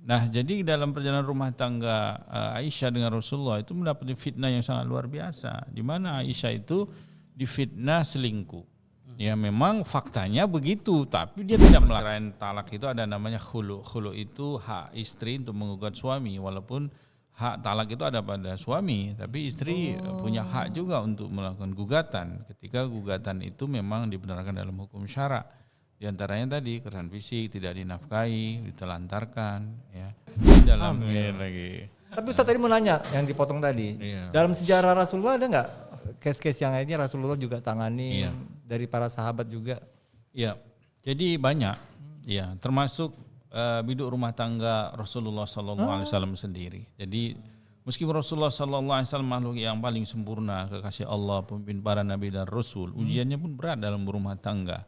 Nah, jadi dalam perjalanan rumah tangga Aisyah dengan Rasulullah itu mendapat fitnah yang sangat luar biasa, di mana Aisyah itu difitnah selingkuh. Ya memang faktanya begitu, tapi dia tidak melakukan talak. Itu ada namanya khulu. Khulu itu hak istri untuk menggugat suami, walaupun hak talak itu ada pada suami, tapi istri punya hak juga untuk melakukan gugatan ketika gugatan itu memang dibenarkan dalam hukum syara. Di antaranya tadi kekerasan fisik, tidak dinafkahi, ditelantarkan, ya. Dalam lagi. Tapi Ustaz tadi mau nanya yang dipotong tadi. Iya. Dalam sejarah Rasulullah ada nggak case-case yang lainnya Rasulullah juga tangani dari para sahabat juga? Iya. Jadi banyak. Ya, termasuk biduk rumah tangga Rasulullah SAW sendiri. Jadi meskipun Rasulullah SAW makhluk yang paling sempurna, kekasih Allah, pemimpin para nabi dan rasul, ujiannya pun berat dalam berumah tangga.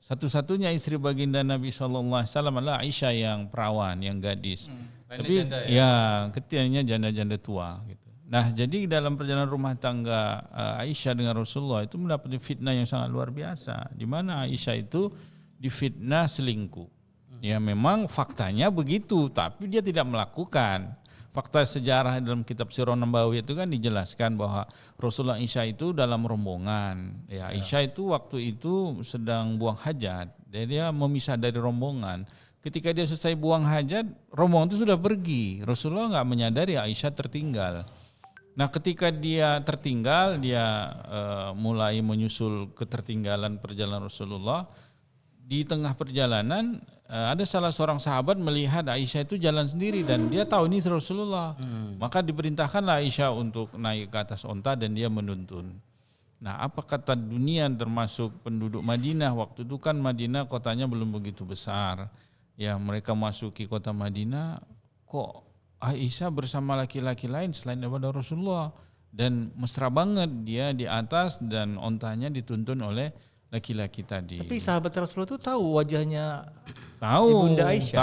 Satu-satunya istri baginda Nabi SAW adalah Aisyah yang perawan, yang gadis. Tapi ketiganya janda-janda tua. Gitu. Nah, jadi dalam perjalanan rumah tangga Aisyah dengan Rasulullah itu mendapat fitnah yang sangat luar biasa, di mana Aisyah itu difitnah selingkuh. Ya memang faktanya begitu, tapi dia tidak melakukan. Fakta sejarah dalam kitab Sirah Nabawi itu kan dijelaskan bahwa Rasulullah Aisyah itu dalam rombongan. Ya, Aisyah itu waktu itu sedang buang hajat. Dia memisah dari rombongan. Ketika dia selesai buang hajat, rombongan itu sudah pergi. Rasulullah nggak menyadari Aisyah tertinggal. Nah, ketika dia tertinggal, dia mulai menyusul ketertinggalan perjalanan Rasulullah. Di tengah perjalanan ada salah seorang sahabat melihat Aisyah itu jalan sendiri dan dia tahu ini Rasulullah. Maka diperintahkanlah Aisyah untuk naik ke atas onta dan dia menuntun. Nah, apa kata dunia termasuk penduduk Madinah? Waktu itu kan Madinah kotanya belum begitu besar. Ya, mereka masuki kota Madinah, kok Aisyah bersama laki-laki lain selain daripada Rasulullah, dan mesra banget dia di atas dan ontanya dituntun oleh laki-laki tadi. Tapi sahabat Rasulullah itu tahu wajahnya Ibunda Aisyah.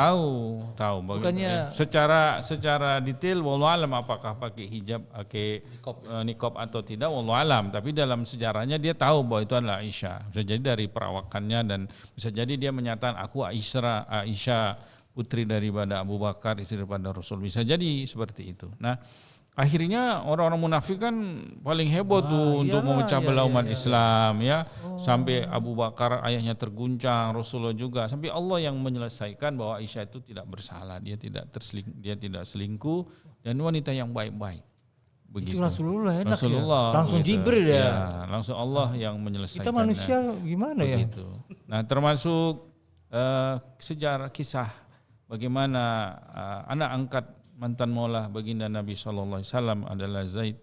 Tahu. Bukannya secara detail wallahu alam apakah pakai hijab, pakai niqab atau tidak wallahu alam, tapi dalam sejarahnya dia tahu bahwa itu adalah Aisyah. Bisa jadi dari perawakannya dan bisa jadi dia menyatakan aku Aisyah putri daripada Abu Bakar, istri daripada Rasul. Bisa jadi seperti itu. Nah, akhirnya orang-orang munafik kan paling heboh untuk memecah belah umat Islam ya. Sampai Abu Bakar ayahnya terguncang, Rasulullah juga, sampai Allah yang menyelesaikan bahwa Aisyah itu tidak bersalah, dia tidak selingkuh dan wanita yang baik-baik. Begitu. Itu Rasulullah enak langsung begitu. Jibril ya. Langsung Allah yang menyelesaikan. Kita manusia gimana begitu. Nah, termasuk sejarah kisah bagaimana anak angkat mantan maulah baginda Nabi SAW adalah Zaid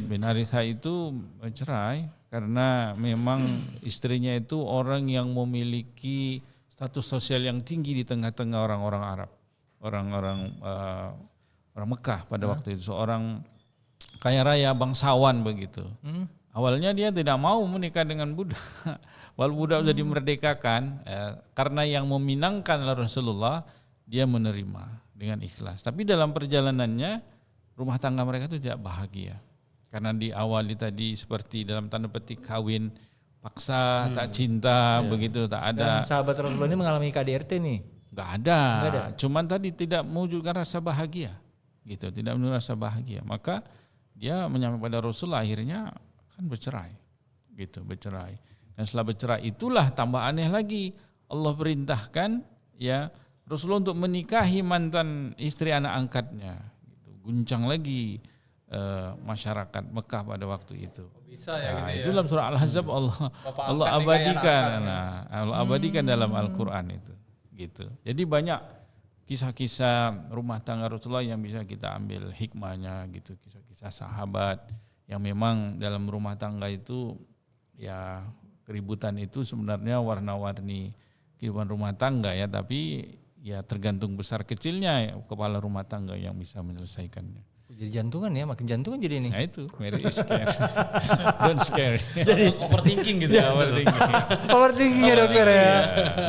bin Harithah itu cerai karena memang istrinya itu orang yang memiliki status sosial yang tinggi di tengah-tengah orang-orang Arab, orang Mekah pada waktu itu, seorang kaya raya bangsawan begitu. Awalnya dia tidak mau menikah dengan budak, walaupun budak sudah dimerdekakan, karena yang meminangkan Rasulullah, dia menerima dengan ikhlas. Tapi dalam perjalanannya rumah tangga mereka itu tidak bahagia. Karena diawali tadi seperti dalam tanda petik kawin paksa, tak cinta, begitu, tak ada. Dan sahabat Rasulullah ini mengalami KDRT nih? Enggak ada. Cuman tadi tidak mewujudkan rasa bahagia. Gitu, tidak menunjukkan rasa bahagia. Maka dia menyampaikan pada Rasulullah, akhirnya kan bercerai. Gitu, bercerai. Dan setelah bercerai itulah tambah aneh lagi. Allah perintahkan ya Rasulullah untuk menikahi mantan istri anak angkatnya. Gitu. Guncang lagi masyarakat Mekah pada waktu itu. Bisa ya, gitu itu dalam surah Al-Ahzab Allah abadikan. Allah abadikan dalam Al-Quran itu. Gitu. Jadi banyak kisah-kisah rumah tangga Rasulullah yang bisa kita ambil hikmahnya gitu. Kisah-kisah sahabat yang memang dalam rumah tangga itu ya keributan itu sebenarnya warna-warni kehidupan rumah tangga ya, tapi ya tergantung besar kecilnya kepala rumah tangga yang bisa menyelesaikannya. Jadi jantungan ya, makin jantungan jadi nih. Nah itu, Mary is scared. Don't scare. Jadi overthinking gitu ya. Overthinking ya dokter ya.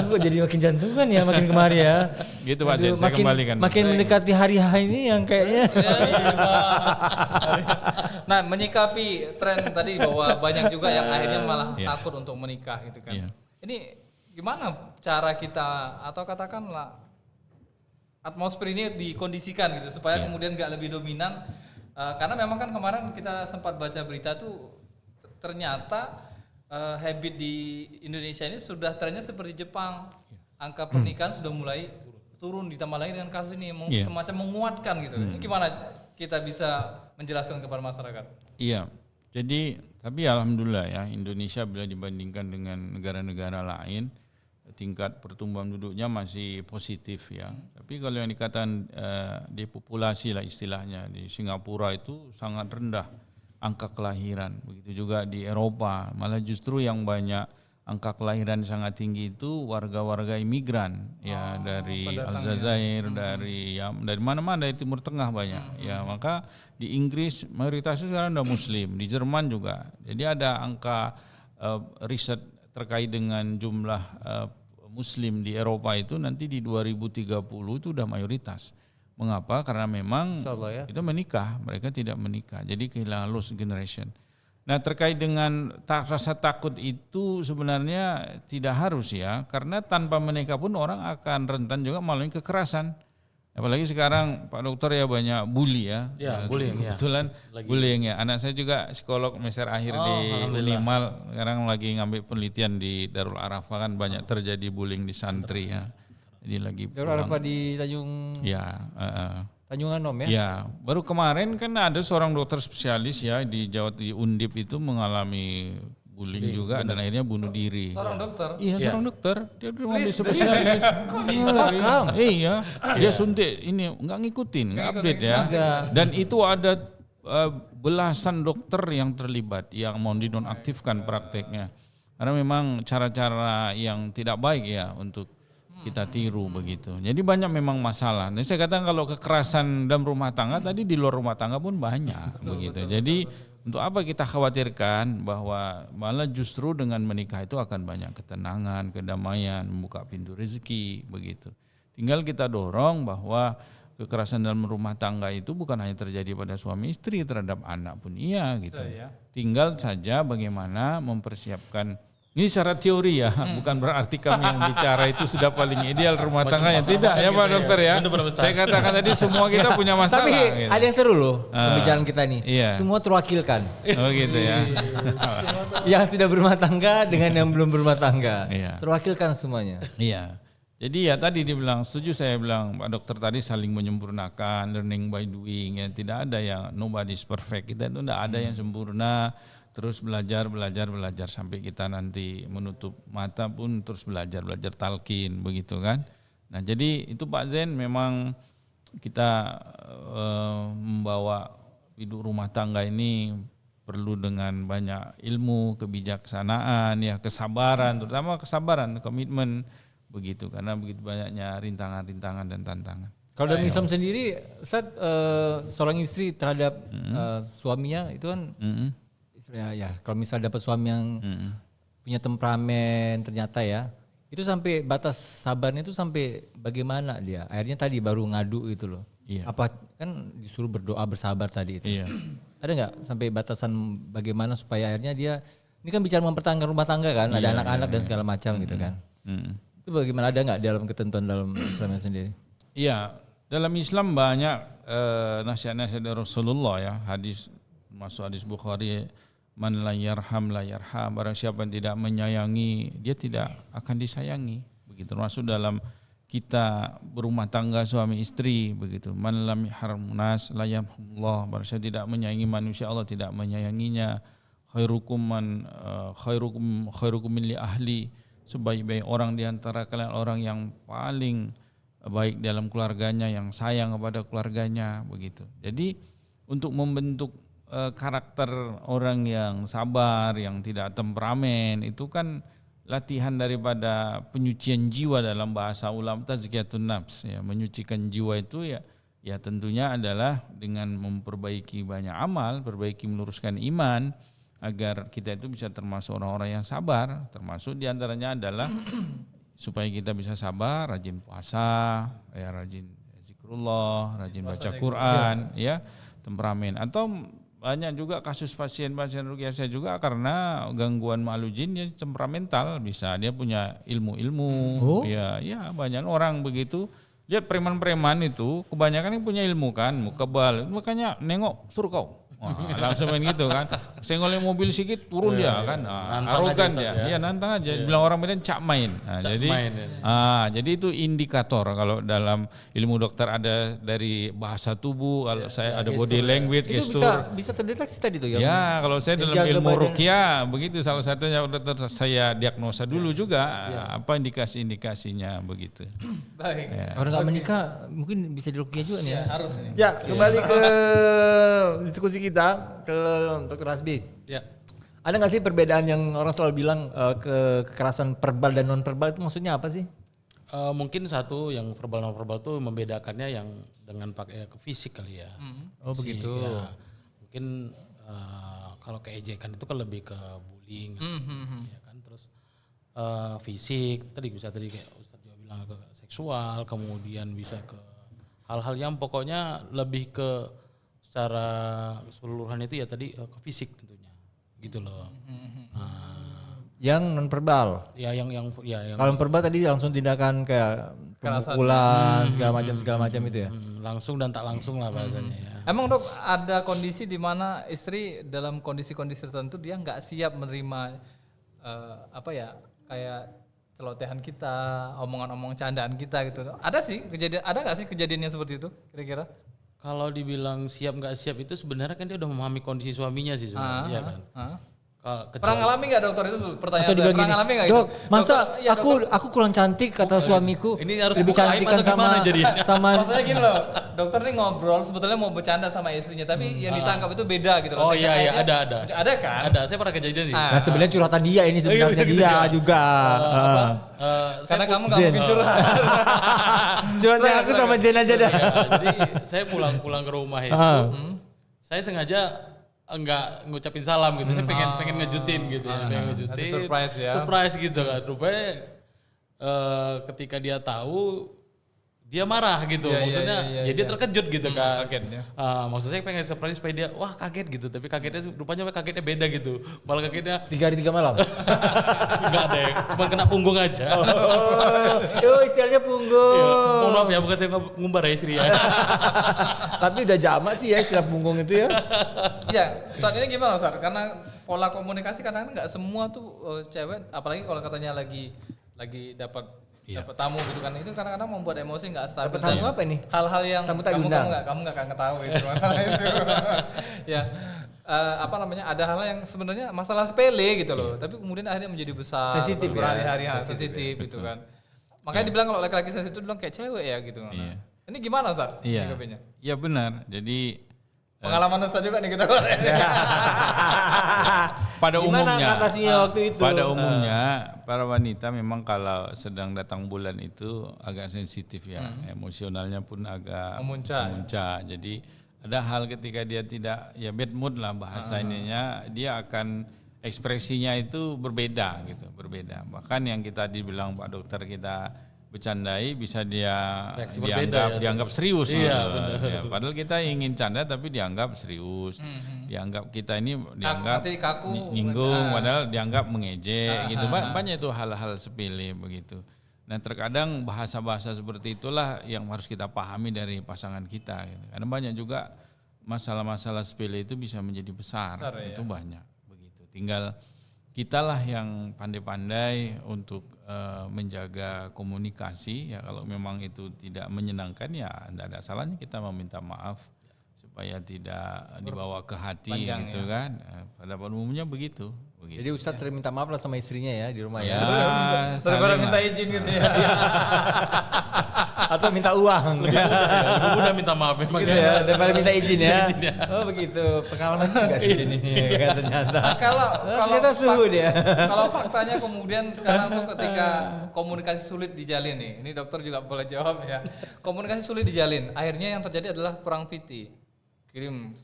Kok jadi makin jantungan ya, makin kemari ya. Gitu Pak Zain, saya kembalikan. Makin mendekati hari H ini yang kayaknya. Nah, menyikapi tren tadi bahwa banyak juga yang akhirnya malah takut untuk menikah gitu kan. Ini gimana cara kita, atau katakanlah atmosfer ini dikondisikan gitu supaya kemudian nggak lebih dominan. Karena memang kan kemarin kita sempat baca berita tuh ternyata habit di Indonesia ini sudah trennya seperti Jepang. Angka pernikahan sudah mulai turun, ditambah lagi dengan kasus ini semacam menguatkan gitu. Ini gimana kita bisa menjelaskan kepada masyarakat? Iya. Jadi tapi alhamdulillah ya, Indonesia bila dibandingkan dengan negara-negara lain tingkat pertumbuhan penduduknya masih positif ya. Tapi kalau yang dikatakan depopulasi lah istilahnya, di Singapura itu sangat rendah angka kelahiran. Begitu juga di Eropa, malah justru yang banyak angka kelahiran sangat tinggi itu warga-warga imigran ya, dari Aljazair, dari mana-mana, dari Timur Tengah banyak. Ya, maka di Inggris mayoritasnya sekarang udah Muslim, di Jerman juga. Jadi ada angka riset terkait dengan jumlah Muslim di Eropa itu nanti di 2030 itu udah mayoritas. Mengapa? Karena memang kita menikah, mereka tidak menikah. Jadi kehilangan lost generation. Nah, terkait dengan rasa takut itu sebenarnya tidak harus ya, karena tanpa menikah pun orang akan rentan juga mengalami kekerasan. Apalagi sekarang Pak Dokter ya banyak bully ya. Bullying kebetulan bullying ya. Anak saya juga psikolog semester akhir di Unimal, sekarang lagi ngambil penelitian di Darul Arafah, kan banyak terjadi bullying di santri ya. Jadi lagi Darul Arafah di Tanjung. Ya, Tanjung Anom ya? Ya, baru kemarin kan ada seorang dokter spesialis ya di Undip itu mengalami bullying juga dan akhirnya bunuh diri. Seorang dokter? Iya, seorang dokter. Dia ngambil spesialis. Iya, dia suntik ini nggak ngikutin, nggak update ya. Dan itu ada belasan dokter yang terlibat yang mau dinonaktifkan prakteknya. Karena memang cara-cara yang tidak baik ya untuk kita tiru begitu. Jadi banyak memang masalah. Dan saya katakan kalau kekerasan dalam rumah tangga tadi di luar rumah tangga pun banyak begitu. Jadi untuk apa kita khawatirkan bahwa malah justru dengan menikah itu akan banyak ketenangan, kedamaian, membuka pintu rezeki begitu. Tinggal kita dorong bahwa kekerasan dalam rumah tangga itu bukan hanya terjadi pada suami istri, terhadap anak pun iya gitu. Tinggal saja bagaimana mempersiapkan. Ini secara teori ya, bukan berarti kami yang bicara itu sudah paling ideal rumah tangganya. Tidak ya Pak Dokter ya. Saya katakan tadi semua kita punya masalah. Tapi gitu. ada yang seru loh pembicaraan kita nih. Iya. Semua terwakilkan. Oh gitu ya. Yang sudah berumah tangga dengan yang belum berumah tangga. Iya. Terwakilkan semuanya. Iya. Jadi ya tadi dibilang, setuju saya bilang Pak Dokter tadi saling menyempurnakan, learning by doing ya. Tidak ada yang nobody's perfect. Kita itu tidak ada yang sempurna. Terus belajar sampai kita nanti menutup mata pun terus belajar talqin begitu kan. Nah jadi itu Pak Zain memang kita membawa hidup rumah tangga ini perlu dengan banyak ilmu, kebijaksanaan ya, kesabaran, terutama kesabaran, komitmen begitu, karena begitu banyaknya rintangan-rintangan dan tantangan. Kalau dalam Islam sendiri Ustaz, seorang istri terhadap suaminya itu kan ya kalau misal dapat suami yang punya temperamen ternyata ya, itu sampai batas sabarnya itu sampai bagaimana dia? Akhirnya tadi baru ngadu gitu loh. Iya. Apa kan disuruh berdoa bersabar tadi itu. Iya. Ada nggak sampai batasan bagaimana supaya akhirnya dia, ini kan bicara mempertahankan rumah tangga kan, ada anak-anak dan segala macam gitu kan. Itu bagaimana, ada nggak dalam ketentuan dalam Islamnya sendiri? Iya, dalam Islam banyak nasihat-nasihat dari Rasulullah ya, hadis masuk hadis Bukhari, man la yarham la yarham, barang siapa yang tidak menyayangi dia tidak akan disayangi, begitu. Termasuk dalam kita berumah tangga suami istri begitu, man lam yarham nas la yarhamullah, barang siapa tidak menyayangi manusia Allah tidak menyayanginya. Khairukum min li ahli, sebaik-baik orang di antara kalian orang yang paling baik dalam keluarganya, yang sayang kepada keluarganya begitu. Jadi untuk membentuk karakter orang yang sabar, yang tidak temperamen, itu kan latihan daripada penyucian jiwa. Dalam bahasa ulama tazkiyatun nafs ya, menyucikan jiwa itu ya tentunya adalah dengan memperbaiki banyak amal, perbaiki meluruskan iman agar kita itu bisa termasuk orang-orang yang sabar. Termasuk diantaranya adalah supaya kita bisa sabar, rajin puasa, ya rajin zikrullah, rajin baca Quran, ya temperamen. Atau banyak juga kasus pasien-pasien ruqyah saya juga karena gangguan makhluk jin ya temperamental, bisa dia punya ilmu-ilmu, ya banyak orang begitu lihat preman-preman itu kebanyakan yang punya ilmu kan, kebal, makanya nengok suruh kau. Wah, langsung main gitu kan. Senggolnya mobil sedikit turun dia kan. Arogan dia. Dia nantang aja. Bilang orang Medan cak main. Jadi itu indikator kalau dalam ilmu dokter ada dari bahasa tubuh, kalau saya ada body language, Itu gestur. bisa terdeteksi tadi tuh ya. Ya, kalau saya dalam Jaga ilmu badan. ruqyah begitu salah satunya dokter saya diagnosa dulu juga apa indikasi-indikasinya begitu. Baik. Orang nggak menikah mungkin bisa diruqyah juga nih ya. Harus nih. Ya, kembali ke diskusi kita ke Dr. Rasbi. Ya. Ada nggak sih perbedaan yang orang selalu bilang kekerasan verbal dan non verbal itu maksudnya apa sih? Mungkin satu yang verbal non verbal tuh membedakannya yang dengan pakai ke fisik kali ya. Oh begitu. Ya. Mungkin kalau keejekan itu kan lebih ke bullying, ya kan. Terus fisik tadi kayak Ustadz juga bilang ke seksual, kemudian bisa ke hal-hal yang pokoknya lebih ke secara keseluruhan itu ya tadi ke fisik tentunya, gitu loh. Yang non verbal. Ya yang Kalau verbal tadi langsung tindakan kayak pemukulan segala macam itu ya. langsung dan tak langsung lah bahasanya ya. Emang dok ada kondisi di mana istri dalam kondisi-kondisi tertentu dia nggak siap menerima kayak celotehan kita, omongan-omongan candaan kita gitu. Ada nggak sih kejadian yang seperti itu kira-kira? Kalau dibilang siap nggak siap itu sebenarnya kan dia udah memahami kondisi suaminya sih sebenarnya, ya kan. Pernah ngalami nggak dokter itu pertanyaan? Atau dibilang pernah gini, ngalami nggak dok, itu? masa Dokter, iya, dokter. aku kurang cantik kata suamiku. Ini harus lebih buka cantik aib kan atau gimana jadinya? sama Maksudnya gini loh, dokter nih ngobrol sebetulnya mau bercanda sama istrinya, tapi yang ditangkap itu beda gitu loh. Oh iya Akhirnya- ada. Ada kan? Ada, saya pernah kejadian sih. Nah, sebenarnya curhatan dia ini sebenarnya dia juga. Karena kamu nggak mungkin curhat. Curhatnya aku sama Jen aja dah. Jadi saya pulang ke rumah itu, saya sengaja enggak ngucapin salam gitu. Saya pengen ngejutin gitu ya, pengen ngejutin. Nanti surprise ya. Surprise gitu kan. Rupanya ketika dia tahu dia marah gitu, maksudnya ya dia terkejut gitu kan. Kagetnya. Maksud saya pengen surprise supaya dia wah kaget gitu, tapi rupanya kagetnya beda gitu. Malah kagetnya 3 hari 3 malam. enggak deh, cuma kena punggung aja. Yo istilahnya punggung. Iya, mohon maaf ya, bukan saya ngumbar ya istri ya. Tapi udah jamak sih ya istilah punggung itu ya. Iya, saat ini gimana Sar? Karena pola komunikasi kadang-kadang nggak semua tuh cewek, apalagi kalau katanya lagi dapat tamu gitu kan, itu kadang-kadang membuat emosi nggak stabil. Dapat tamu apa nih? Hal-hal yang Tamu tak diundang. kamu nggak akan tahu itu masalah itu. Ya, ada hal yang sebenarnya masalah sepele gitu loh, tapi kemudian akhirnya menjadi besar. Sensitif ya. berhari-hari sensitif gitu kan. Makanya dibilang kalau laki-laki sensitif itu bilang kayak cewek ya gitu. Nah, ini gimana Sar? Iya. Menyikapinya? Iya benar. Jadi Pengalaman Ustaz juga nih kita. pada Gimana umumnya ngatasinya waktu itu? pada umumnya para wanita memang kalau sedang datang bulan itu agak sensitif ya, emosionalnya pun agak memuncak. Jadi ada hal ketika dia tidak ya bad mood lah bahasa ininya, dia akan ekspresinya itu berbeda gitu, berbeda. Bahkan yang kita dibilang Pak Dokter kita bercandai bisa dia dianggap serius. Iya, Ya, padahal kita ingin canda tapi dianggap serius. Dianggap kita ini dianggap nanti kaku, nyinggung padahal dianggap mengejek gitu. Banyak itu hal-hal sepele begitu. Nah, terkadang bahasa-bahasa seperti itulah yang harus kita pahami dari pasangan kita gitu. Karena banyak juga masalah-masalah sepele itu bisa menjadi besar itu banyak begitu. Tinggal kitalah yang pandai-pandai untuk menjaga komunikasi ya. Kalau memang itu tidak menyenangkan ya tidak ada salahnya kita meminta maaf supaya tidak dibawa ke hati gitu kan. Pada umumnya begitu. Jadi Ustadz sering minta maaf lah sama istrinya ya di rumah ya. Daripada minta izin gitu ya. Atau minta uang. Lebih mudah minta maaf memang Gitu ya, daripada minta izin ya. Izin ya. Oh begitu. Pengalaman juga sih ini kan ternyata. Kalau ternyata suhu dia. Kalau faktanya kemudian sekarang tuh ketika komunikasi sulit dijalin nih, ini dokter juga boleh jawab ya. Komunikasi sulit dijalin, akhirnya yang terjadi adalah perang PT. Kirim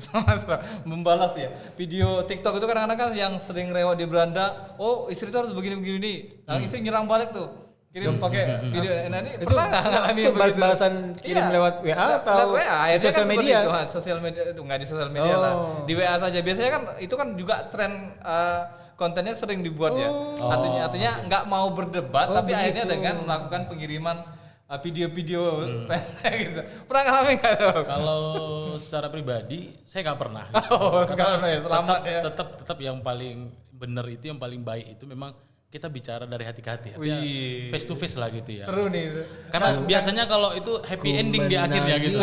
sama membalas ya. Video TikTok itu kadang-kadang kan yang sering rewel di beranda, oh istri tuh harus begini-begini nih. Nah, istri nyerang balik tuh. Kirim pakai video. Nah, ini Itu pernah nggak ngalamin itu begitu? balas-balasan kirim lewat WA atau lewat WA, akhirnya sosial kan media? itu, sosial media itu nggak di sosial media lah, di WA saja. Biasanya kan itu kan juga tren kontennya sering dibuat ya. Artinya nggak mau berdebat, tapi akhirnya dengan melakukan pengiriman video-video pendek gitu. Pernah ngalamin nggak dong? Kalau secara pribadi saya nggak pernah. Oh, nggak pernah ya, selamat ya. Tetap yang paling benar itu, yang paling baik itu memang kita bicara dari hati ke hati. Artinya Wih. face to face lah gitu ya. Seru nih. Karena biasanya kalau itu happy ending di akhirnya gitu.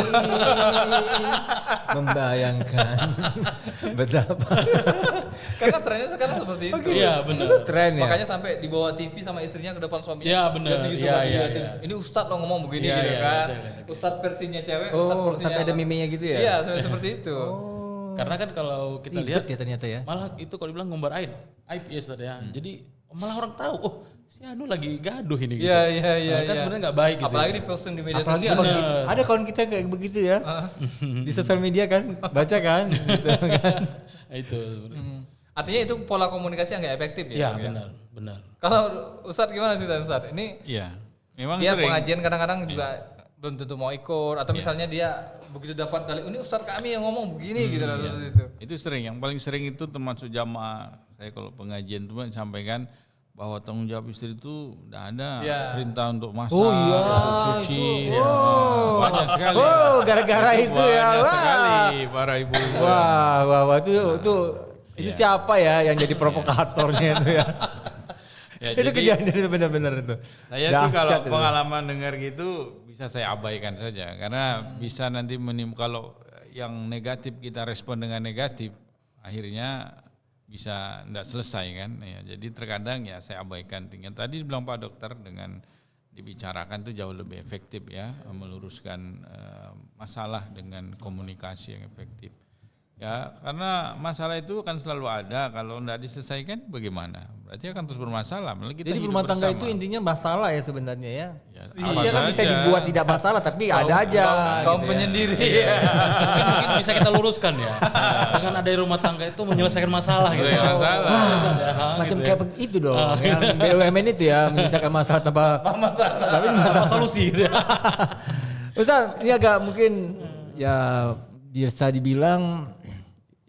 Membayangkan betapa Karena trennya sekarang seperti itu. Iya benar. itu tren ya. Makanya sampai dibawa TV sama istrinya ke depan suaminya. Iya, benar. Gitu, Iya, diliatin. iya. Ini Ustadz lo ngomong begini Iya, gitu iya, kan. iya, iya. Ustadz versinya cewek, Oh, Ustadz versinya sampai ada mimenya gitu ya? Iya, sampai seperti itu. Karena kan kalau kita Ribet lihat ya ternyata ya. malah itu kalau dibilang ngumbar aib ya Ustaz ya. Jadi malah orang tahu, oh si Anu lagi gaduh ini gitu. Iya, iya, iya. Kan sebenarnya nggak baik gitu. Apalagi ya. di posting di media Apalagi sosial. kawan kita, ada kawan kita kayak begitu ya. Di sosial media kan, baca kan. Gitu kan. Nah, itu. Artinya itu pola komunikasi yang nggak efektif ya. Iya Bang, ya? benar. Kalau Ustadz gimana sih Ustadz? Ini Iya, memang dia sering. pengajian kadang-kadang juga belum tentu mau ikut atau misalnya dia begitu dapat dalil ini Ustadz kami yang ngomong begini gitu lah seperti itu. Itu sering, yang paling sering itu termasuk jamaah. Saya kalau pengajian itu sampaikan bahwa tanggung jawab istri itu tidak ada Ya. perintah untuk masak, Oh iya, untuk cuci, itu. ya. Oh. Banyak sekali. Oh, gara-gara itu ya. Banyak Wah. sekali para ibu. Wah, itu siapa ya yang jadi provokatornya itu ya? Ya, Itu jadi kejadian itu benar-benar itu. saya sih kalau Dahsyat itu. pengalaman dengar gitu bisa saya abaikan saja karena bisa nanti kalau yang negatif kita respon dengan negatif akhirnya bisa tidak selesai kan ya, jadi terkadang ya saya abaikan. Tinggal tadi bilang Pak Dokter dengan dibicarakan itu jauh lebih efektif ya, meluruskan masalah dengan komunikasi yang efektif ya, karena masalah itu kan selalu ada, kalau tidak diselesaikan bagaimana, berarti akan terus bermasalah. Kita Jadi hidup rumah tangga bersama. itu intinya masalah ya sebenarnya ya. apa Harusnya kan bisa saja. dibuat tidak masalah tapi ada aja. Kaum gitu ya. penyendiri. Mungkin bisa kita luruskan ya. Dengan ada rumah tangga itu menyelesaikan masalah gitu. Menyelesaikan masalah. Macam kayak itu dong, yang BUMN itu ya menyelesaikan masalah tanpa tapi Apa solusi gitu ya. Ustaz, ini agak mungkin ya bisa dibilang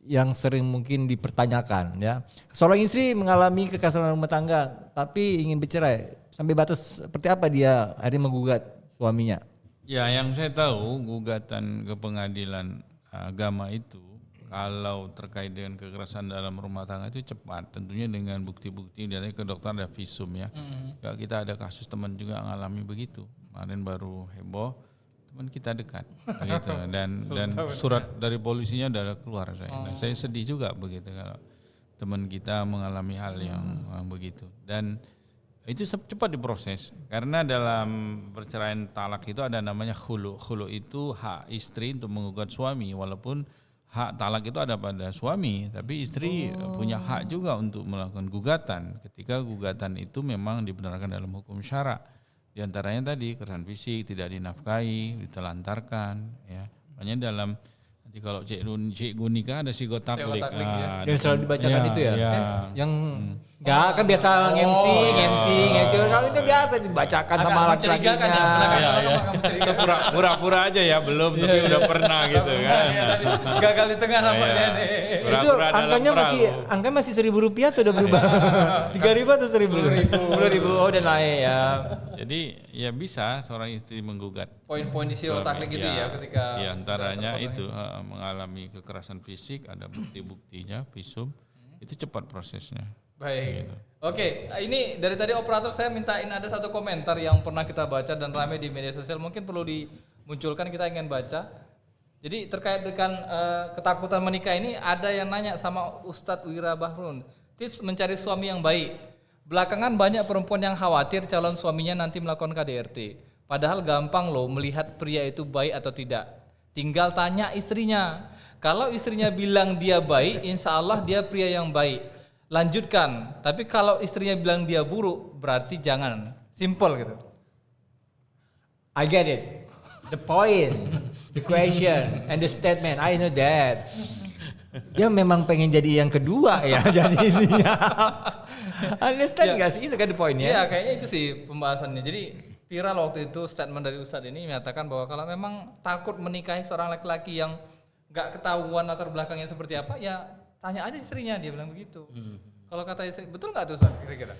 yang sering mungkin dipertanyakan ya. Seorang istri mengalami kekerasan rumah tangga tapi ingin bercerai. Sampai batas seperti apa dia akhirnya menggugat suaminya? Ya, yang saya tahu gugatan ke pengadilan agama itu kalau terkait dengan kekerasan dalam rumah tangga itu cepat, tentunya dengan bukti-bukti dari ke dokter ada visum ya. Ya kita ada kasus teman juga mengalami begitu. Kemarin baru heboh, teman kita dekat begitu dan surat dari polisinya udah keluar saya. Nah, saya sedih juga begitu kalau teman kita mengalami hal yang begitu. Dan itu cepat diproses karena dalam perceraian talak itu ada namanya khulu. Khulu itu hak istri untuk menggugat suami, walaupun hak talak itu ada pada suami, tapi istri punya hak juga untuk melakukan gugatan ketika gugatan itu memang dibenarkan dalam hukum syara. Di antaranya tadi kekerasan fisik, tidak dinafkahi, ditelantarkan ya. Makanya dalam nanti kalau cikgu nikah ada sigot taklik. taklik, ya. Yang selalu dibacakan itu ya? Ya. Yang enggak kan biasa MC. Kalau itu biasa dibacakan sama mencurigakan ya. laki-lakinya. Agak mencurigakan. Pura-pura aja ya belum, tapi udah pernah gitu kan. Gagal di tengah nampaknya Iya. nih. Itu Pura-pura dalam angkanya perahu. masih Rp1.000 atau udah berubah? 3.000 atau 10.000? Oh udah naik ya. Jadi ya bisa seorang istri menggugat. Poin-poin di silo taklik gitu ya ketika Di antaranya itu mengalami kekerasan fisik, ada bukti-buktinya, visum, itu cepat prosesnya. Baik. Oke, ini dari tadi operator saya mintain ada satu komentar yang pernah kita baca dan ramai di media sosial, mungkin perlu dimunculkan, kita ingin baca. Jadi terkait dengan ketakutan menikah ini ada yang nanya sama Ustadz Wira Bahrun, tips mencari suami yang baik. Belakangan banyak perempuan yang khawatir calon suaminya nanti melakukan KDRT. Padahal gampang loh melihat pria itu baik atau tidak. Tinggal tanya istrinya. Kalau istrinya bilang dia baik, insya Allah dia pria yang baik. Lanjutkan. Tapi kalau istrinya bilang dia buruk, berarti jangan. Simple gitu. I get it. The point, the question, and the statement. I know that. Dia memang pengen jadi yang kedua ya, jadi ininya. Understand nggak sih itu kan the point ya? Iya, kayaknya itu sih pembahasannya. Jadi viral waktu itu statement dari Ustadz ini menyatakan bahwa kalau memang takut menikahi seorang laki-laki yang nggak ketahuan latar belakangnya seperti apa, ya tanya aja istrinya, dia bilang begitu. Kalau kata istri, betul nggak tuh Ustadz kira-kira?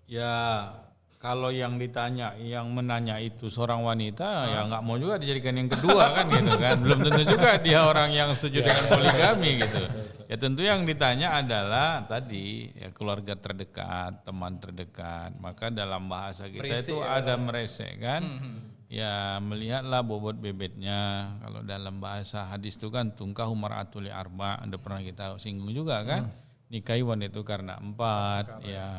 Ya kalau yang ditanya, yang menanya itu seorang wanita, ya nggak mau juga dijadikan yang kedua kan gitu kan. Belum tentu juga dia orang yang setuju dengan poligami gitu. Ya tentu yang ditanya adalah tadi ya keluarga terdekat, teman terdekat. Maka dalam bahasa kita itu ada meresek kan. Ya melihatlah bobot bebetnya. Kalau dalam bahasa hadis itu kan tungkahu mar'atul li arba, udah pernah kita singgung juga kan. Nikahi wanita itu karena 4, ya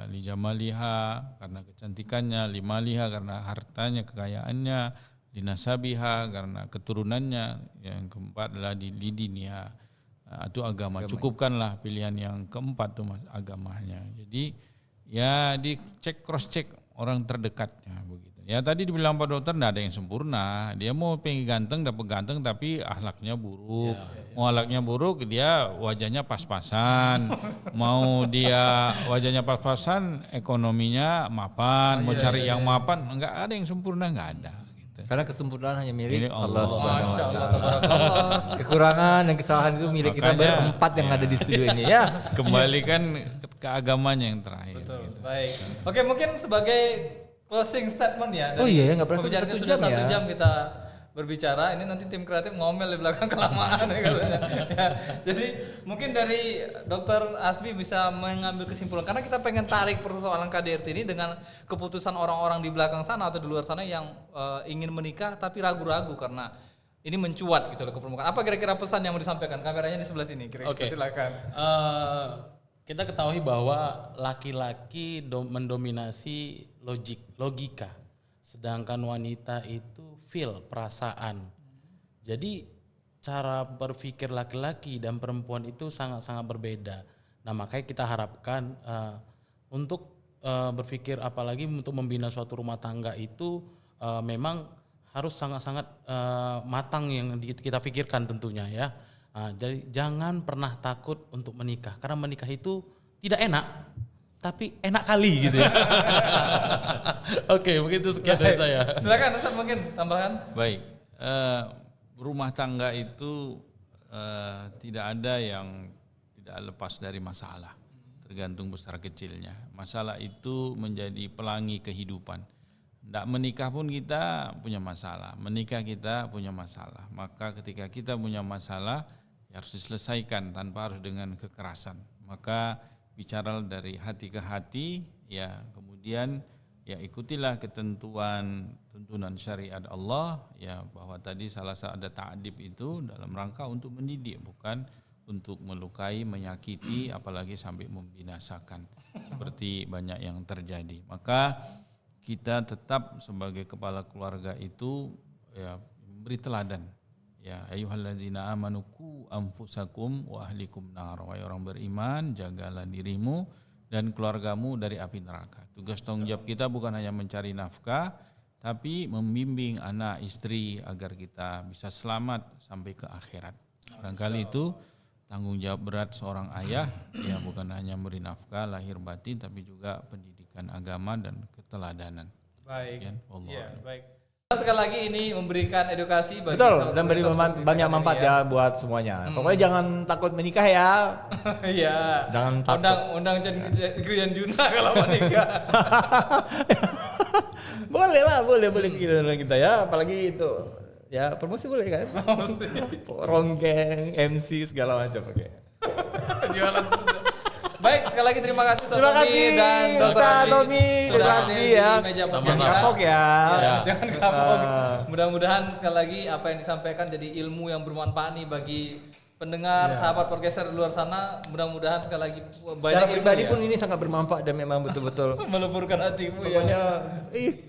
li jamaliha karena kecantikannya, limaliha karena hartanya, kekayaannya, linasabiha karena keturunannya, yang keempat adalah di lidiniha atau agama. Cukupkanlah pilihan yang keempat tuh mas, agamanya. Jadi ya dicek, cross check orang terdekatnya begitu. Ya tadi dibilang Pak Dokter enggak ada yang sempurna. Dia mau pengen ganteng dapat ganteng tapi akhlaknya buruk. Mau akhlaknya buruk dia wajahnya pas-pasan. Mau dia wajahnya pas-pasan ekonominya mapan. Mau cari yang mapan enggak ada yang sempurna, enggak ada. Gitu. Karena kesempurnaan hanya milik Allah Masya Subhanahu wa Allah, taala. Kekurangan dan kesalahan itu milik kita berempat yang ada di studio ini ya. Kembalikan ke agamanya yang terakhir. Betul. Gitu. Baik. Oke, mungkin sebagai closing statement ya. Oh iya, nggak berasa pembicaraan 1 sudah jam 1 ya. jam kita berbicara. Ini nanti tim kreatif ngomel di belakang kelamaan ya, katanya. Ya, jadi mungkin dari Dr. Asbi bisa mengambil kesimpulan karena kita pengen tarik persoalan KDRT ini dengan keputusan orang-orang di belakang sana atau di luar sana yang ingin menikah tapi ragu-ragu karena ini mencuat gitu loh ke permukaan. Apa kira-kira pesan yang mau disampaikan? Kameranya di sebelah sini. Kira-kira silakan. Kita ketahui bahwa laki-laki mendominasi logika, sedangkan wanita itu feel, perasaan. Jadi cara berpikir laki-laki dan perempuan itu sangat-sangat berbeda. Nah makanya kita harapkan untuk berpikir apalagi untuk membina suatu rumah tangga itu memang harus sangat-sangat matang yang kita pikirkan tentunya ya. Jadi jangan pernah takut untuk menikah karena menikah itu tidak enak tapi enak kali gitu ya. Oke, begitu sekian dari saya. Silakan Ustaz mungkin tambahan. Baik, rumah tangga itu tidak ada yang tidak lepas dari masalah, tergantung besar kecilnya. Masalah itu menjadi pelangi kehidupan. Tidak menikah pun kita punya masalah, menikah kita punya masalah. Maka ketika kita punya masalah ya harus diselesaikan tanpa harus dengan kekerasan. Maka bicara dari hati ke hati, ya kemudian ya ikutilah ketentuan tuntunan syariat Allah, ya bahwa tadi salah satu ada ta'dib itu dalam rangka untuk mendidik, bukan untuk melukai, menyakiti, apalagi sampai membinasakan seperti banyak yang terjadi. Maka kita tetap sebagai kepala keluarga itu ya beri teladan. Ya ayyuhallazina amanu qu anfusakum wa ahlikum nar. Wahai orang beriman, jagalah dirimu dan keluargamu dari api neraka. Tugas tanggung jawab kita bukan hanya mencari nafkah, tapi membimbing anak istri agar kita bisa selamat sampai ke akhirat. Barangkali itu tanggung jawab berat seorang ayah, ya bukan hanya memberi nafkah lahir batin, tapi juga pendidikan agama dan keteladanan. Baik. Ya, Allah. Ya, baik. Sekali lagi ini memberikan edukasi bagi Betul, dan beri banyak manfaat ya buat semuanya. Pokoknya jangan takut menikah ya. Iya. Jangan takut. Undang Guyan Juna kalau menikah. Boleh lah, boleh kita ya, apalagi itu. Ya, promosi boleh kan? Ronggeng, MC segala macam, oke. Jualan terus. Baik, sekali lagi terima kasih Terima kasih dan Dr. Tommy, sudah Dr. hadir ya. di meja Jangan pembinaan. kapok ya. Jangan kapok. Mudah-mudahan sekali lagi apa yang disampaikan jadi ilmu yang bermanfaat nih bagi pendengar, sahabat podcaster di luar sana. Mudah-mudahan sekali lagi banyak Secara ilmu pribadi ya. pun ini sangat bermanfaat dan memang betul-betul Meleburkan hatimu ya. pokoknya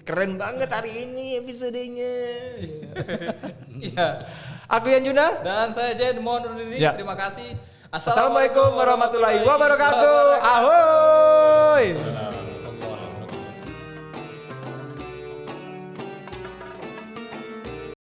keren banget hari ini episodenya. Iya. Aku Yan Juna. Dan saya Jed mohon undur diri. Ya. Terima kasih. Assalamualaikum warahmatullahi wabarakatuh.